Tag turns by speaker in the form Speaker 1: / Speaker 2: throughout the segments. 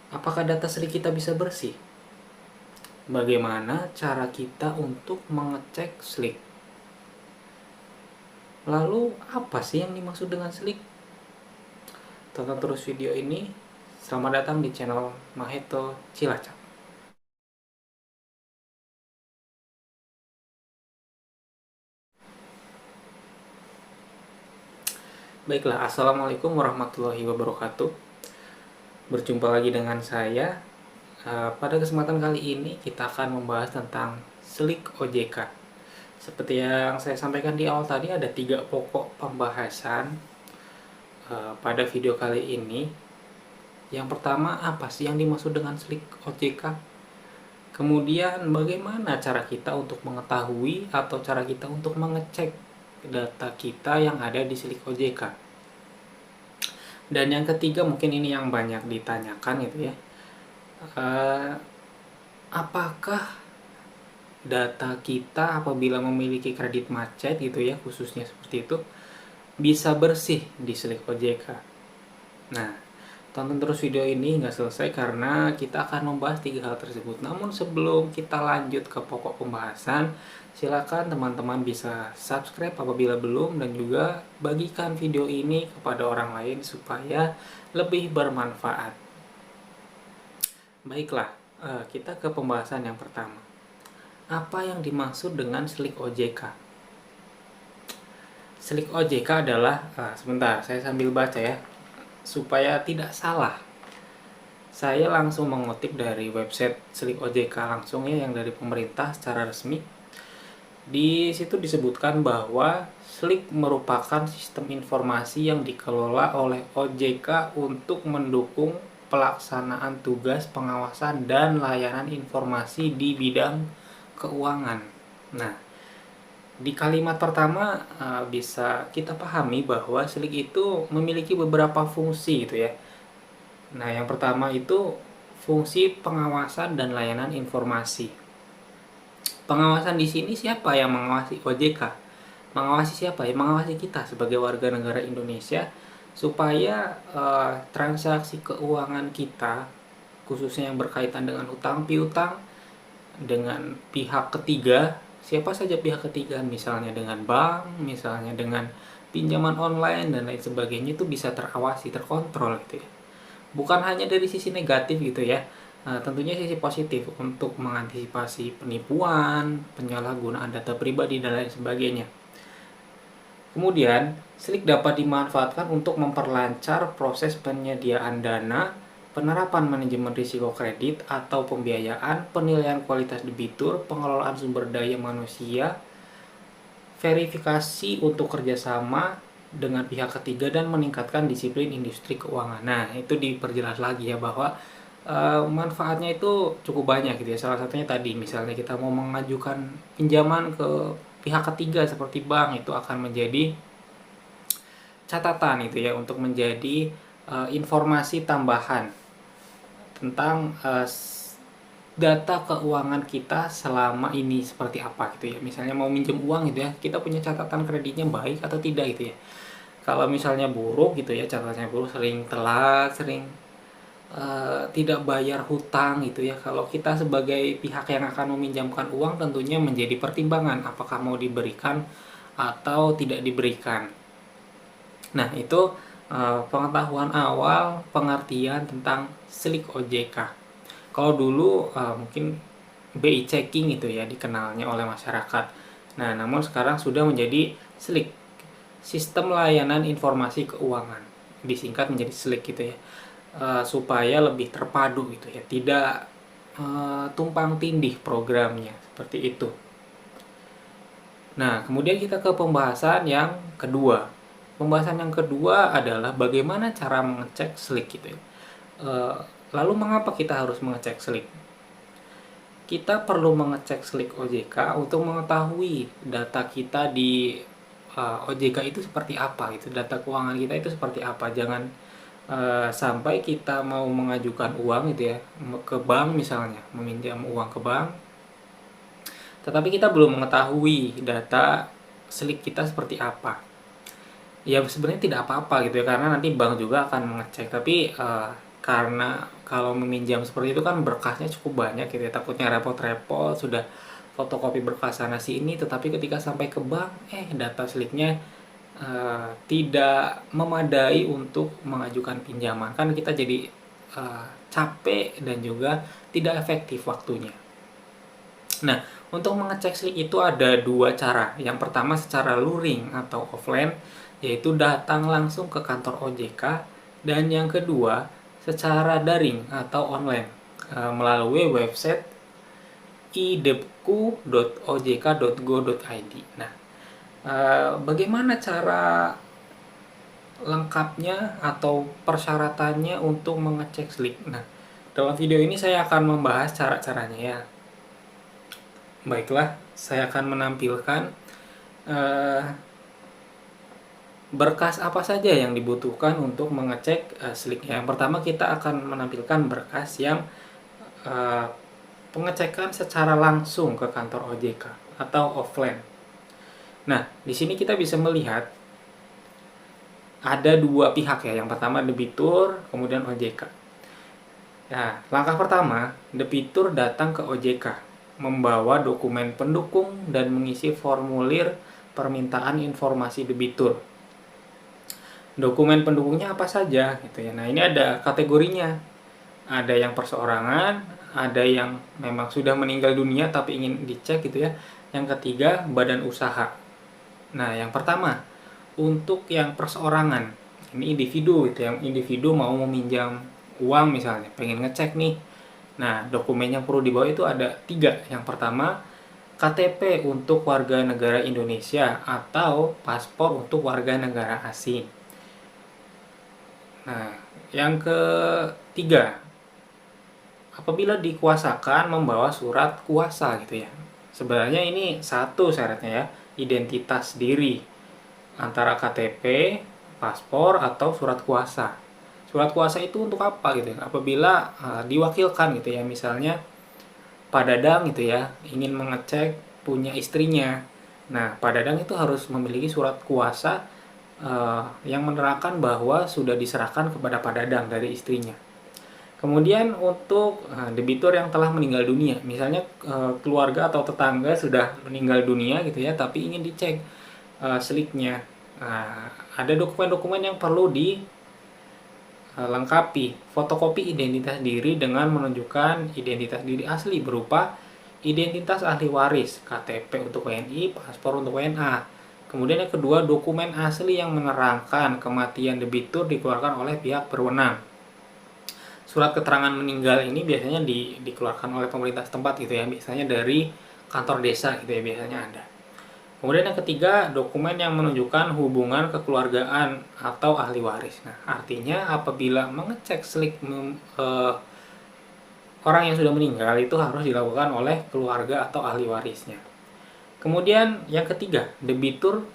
Speaker 1: Apakah data Slik kita bisa bersih? Bagaimana cara kita untuk mengecek Slik? Lalu apa sih yang dimaksud dengan Slik? Tonton terus video ini. Selamat datang di channel Maheto Cilacap. Baiklah, Assalamualaikum warahmatullahi wabarakatuh. Berjumpa lagi dengan saya. Pada kesempatan kali ini kita akan membahas tentang Slik OJK. Seperti yang saya sampaikan di awal tadi, ada 3 pokok pembahasan pada video kali ini. Yang pertama, apa sih yang dimaksud dengan Slik OJK? Kemudian, bagaimana cara kita untuk mengetahui atau cara kita untuk mengecek data kita yang ada di Slik OJK? Dan yang ketiga, mungkin ini yang banyak ditanyakan gitu ya. Apakah data kita apabila memiliki kredit macet gitu ya, khususnya seperti itu, bisa bersih di Slik OJK? Nah, tonton terus video ini hingga selesai karena kita akan membahas 3 hal tersebut. Namun sebelum kita lanjut ke pokok pembahasan, silakan teman-teman bisa subscribe apabila belum, dan juga bagikan video ini kepada orang lain supaya lebih bermanfaat. Baiklah, kita ke pembahasan yang pertama. Apa yang dimaksud dengan Slik OJK? Slik OJK adalah, sebentar saya sambil baca ya, supaya tidak salah. Saya langsung mengutip dari website Slik OJK langsung ya, yang dari pemerintah secara resmi. Di situ disebutkan bahwa Slik merupakan sistem informasi yang dikelola oleh OJK untuk mendukung pelaksanaan tugas pengawasan dan layanan informasi di bidang keuangan. Nah, di kalimat pertama bisa kita pahami bahwa Slik itu memiliki beberapa fungsi gitu ya. Nah, yang pertama itu fungsi pengawasan dan layanan informasi. Pengawasan di sini siapa yang mengawasi OJK? Mengawasi siapa ya? Mengawasi kita sebagai warga negara Indonesia supaya transaksi keuangan kita, khususnya yang berkaitan dengan hutang piutang dengan pihak ketiga, siapa saja pihak ketiga, misalnya dengan bank, misalnya dengan pinjaman online dan lain sebagainya, itu bisa terawasi, terkontrol gitu ya. Bukan hanya dari sisi negatif gitu ya, tentunya sisi positif untuk mengantisipasi penipuan, penyalahgunaan data pribadi dan lain sebagainya. Kemudian, Slik dapat dimanfaatkan untuk memperlancar proses penyediaan dana, penerapan manajemen risiko kredit atau pembiayaan, penilaian kualitas debitur, pengelolaan sumber daya manusia, verifikasi untuk kerjasama dengan pihak ketiga, dan meningkatkan disiplin industri keuangan. Nah, itu diperjelas lagi ya bahwa manfaatnya itu cukup banyak gitu ya. Salah satunya tadi, misalnya kita mau mengajukan pinjaman ke pihak ketiga seperti bank, itu akan menjadi catatan itu ya, untuk menjadi informasi tambahan tentang data keuangan kita selama ini seperti apa gitu ya. Misalnya mau minjem uang gitu ya, kita punya catatan kreditnya baik atau tidak gitu ya. Kalau misalnya buruk gitu ya, catatannya buruk, sering telat, sering tidak bayar hutang gitu ya. Kalau kita sebagai pihak yang akan meminjamkan uang, tentunya menjadi pertimbangan apakah mau diberikan atau tidak diberikan. Nah, itu pengetahuan awal pengertian tentang Slik OJK. Kalau dulu mungkin BI checking itu ya dikenalnya oleh masyarakat. Nah, namun sekarang sudah menjadi Slik, Sistem Layanan Informasi Keuangan, disingkat menjadi Slik gitu ya. Supaya lebih terpadu gitu ya, tidak tumpang tindih programnya seperti itu. Nah, kemudian kita ke pembahasan yang kedua. Pembahasan yang kedua adalah bagaimana cara mengecek Slik gitu ya. Lalu mengapa kita harus mengecek Slik? Kita perlu mengecek Slik OJK untuk mengetahui data kita di OJK itu seperti apa gitu. Data keuangan kita itu seperti apa. Jangan sampai kita mau mengajukan uang gitu ya ke bank, misalnya meminjam uang ke bank, tetapi kita belum mengetahui data Slik kita seperti apa. Ya sebenarnya tidak apa-apa gitu ya, karena nanti bank juga akan mengecek. Tapi karena kalau meminjam seperti itu kan berkasnya cukup banyak gitu ya, takutnya repot-repot sudah fotokopi berkas sana sini, tetapi ketika sampai ke bank data sliknya tidak memadai untuk mengajukan pinjaman, kan kita jadi capek dan juga tidak efektif waktunya. Nah, untuk mengecek slik itu ada dua cara. Yang pertama secara luring atau offline, yaitu datang langsung ke kantor OJK, dan yang kedua secara daring atau online melalui website idebku.ojk.go.id. Nah, bagaimana cara lengkapnya atau persyaratannya untuk mengecek slik? Nah, dalam video ini saya akan membahas cara-caranya ya. Baiklah, saya akan menampilkan berkas apa saja yang dibutuhkan untuk mengecek sliknya. Yang pertama kita akan menampilkan berkas yang pengecekan secara langsung ke kantor OJK atau offline. Nah, di sini kita bisa melihat ada dua pihak ya. Yang pertama debitur, kemudian OJK. Nah, langkah pertama, debitur datang ke OJK, membawa dokumen pendukung dan mengisi formulir permintaan informasi debitur. Dokumen pendukungnya apa saja gitu ya. Nah, ini ada kategorinya. Ada yang perseorangan, ada yang memang sudah meninggal dunia tapi ingin dicek gitu ya. Yang ketiga, badan usaha. Nah, yang pertama, untuk yang perseorangan, ini individu gitu ya. Individu mau meminjam uang misalnya, pengen ngecek nih. Nah, dokumen yang perlu dibawa itu ada 3. Yang pertama, KTP untuk warga negara Indonesia atau paspor untuk warga negara asing. Nah, yang ketiga, apabila dikuasakan membawa surat kuasa gitu ya. Sebenarnya ini satu syaratnya ya, identitas diri antara KTP, paspor, atau surat kuasa. Surat kuasa itu untuk apa gitu ya? Apabila diwakilkan gitu ya, misalnya Pak Dadang gitu ya, ingin mengecek punya istrinya. Nah, Pak Dadang itu harus memiliki surat kuasa yang menerangkan bahwa sudah diserahkan kepada Pak Dadang dari istrinya. Kemudian untuk debitur yang telah meninggal dunia, misalnya keluarga atau tetangga sudah meninggal dunia gitu ya, tapi ingin dicek sliknya. Ada dokumen-dokumen yang perlu dilengkapi. Fotokopi identitas diri dengan menunjukkan identitas diri asli berupa identitas ahli waris, KTP untuk WNI, paspor untuk WNA. Kemudian yang kedua, dokumen asli yang menerangkan kematian debitur dikeluarkan oleh pihak berwenang. Surat keterangan meninggal ini biasanya dikeluarkan oleh pemerintah setempat gitu ya, biasanya dari kantor desa gitu ya, biasanya ada. Kemudian yang ketiga, dokumen yang menunjukkan hubungan kekeluargaan atau ahli waris. Nah, artinya apabila mengecek slik orang yang sudah meninggal itu harus dilakukan oleh keluarga atau ahli warisnya. Kemudian yang ketiga, debitur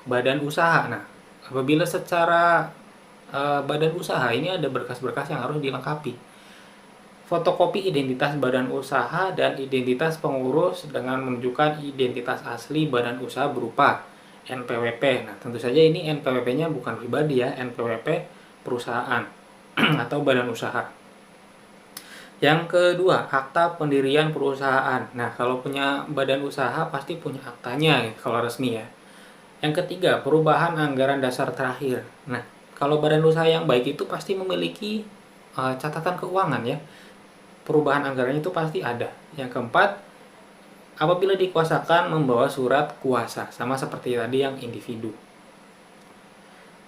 Speaker 1: badan usaha. Nah, apabila secara badan usaha ini ada berkas-berkas yang harus dilengkapi. Fotokopi identitas badan usaha dan identitas pengurus dengan menunjukkan identitas asli badan usaha berupa NPWP. Nah, tentu saja ini NPWP-nya bukan pribadi ya, NPWP perusahaan atau badan usaha. Yang kedua, akta pendirian perusahaan. Nah, kalau punya badan usaha pasti punya aktanya ya, kalau resmi ya. Yang ketiga, perubahan anggaran dasar terakhir. Nah, kalau badan usaha yang baik itu pasti memiliki catatan keuangan ya. Perubahan anggarannya itu pasti ada. Yang keempat, apabila dikuasakan membawa surat kuasa, sama seperti tadi yang individu.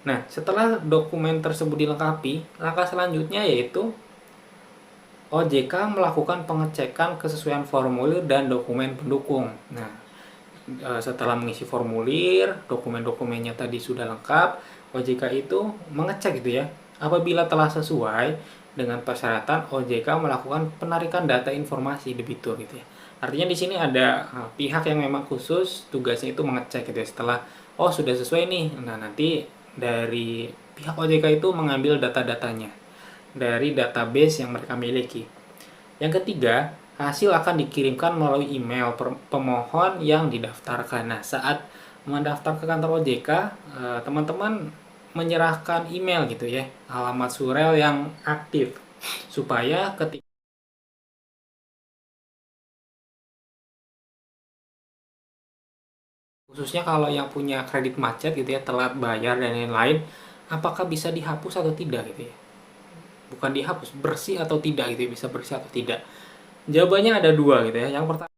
Speaker 1: Nah, setelah dokumen tersebut dilengkapi, langkah selanjutnya yaitu OJK melakukan pengecekan kesesuaian formulir dan dokumen pendukung. Nah, setelah mengisi formulir, dokumen-dokumennya tadi sudah lengkap, OJK itu mengecek gitu ya. Apabila telah sesuai dengan persyaratan, OJK melakukan penarikan data informasi debitur gitu ya. Artinya di sini ada pihak yang memang khusus tugasnya itu mengecek gitu ya. Setelah sudah sesuai nih, nah nanti dari pihak OJK itu mengambil data-datanya dari database yang mereka miliki. Yang ketiga, hasil akan dikirimkan melalui email pemohon yang didaftarkan. Nah, saat mendaftar ke kantor OJK, teman-teman menyerahkan email gitu ya, alamat surel yang aktif, supaya ketika khususnya kalau yang punya kredit macet gitu ya, telat bayar dan lain-lain, apakah bisa dihapus atau tidak gitu ya. Bukan dihapus, bersih atau tidak gitu ya, bisa bersih atau tidak. Jawabannya ada dua gitu ya. Yang pertama,